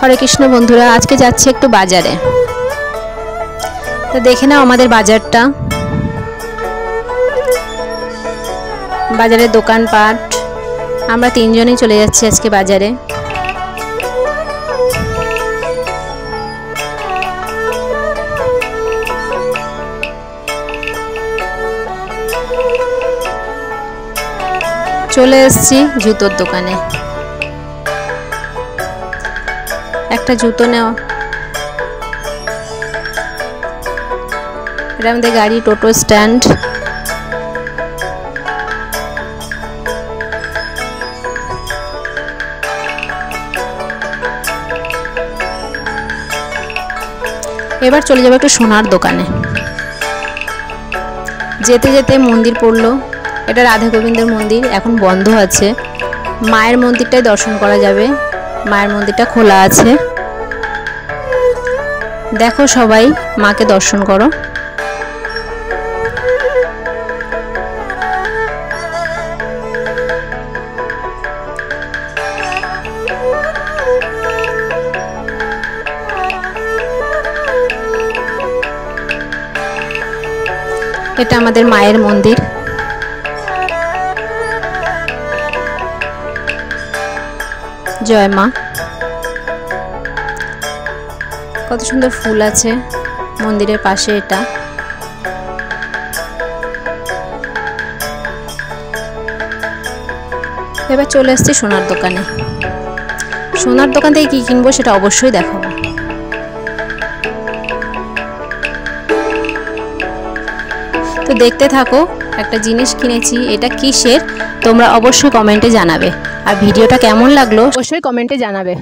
हरे कृष्ण बंधुरा आज के जाच्छे एकटू बाजारे तो देखे नाओ आमादेर बाजारटा बाजारेर दोकानपाट आमरा तीनजनई चले जाচ্ছি आजके बाजारे चले एसेছি জুতোর দোকানে একটা জুতো নেওয়া এটা আমাদের গাড়ি টোটো স্ট্যান্ড এবার চলে যাব একটু সোনার দোকানে যেতে যেতে মন্দির পড়লো এটা রাধা গোবিন্দের মন্দির এখন বন্ধ আছে মায়ের মন্দিরটাই দর্শন করা যাবে মায়ের মন্দিরটা খোলা আছে দেখো সবাই মাকে দর্শন করো এটা আমাদের মায়ের মন্দির जय मा कत सुंदर फुल आछे मंदिरेर पाशे एटा एबार चले आसछि सोनार दोकाने सोनार दोकान थेके कि किनबो सेटा अवश्यई देखाबो तो देखते थाको একটা জিনিস কিনেছি এটা কিসের তোমরা অবশ্যই কমেন্টে জানাবে আর ভিডিওটা কেমন লাগলো অবশ্যই কমেন্টে জানাবে।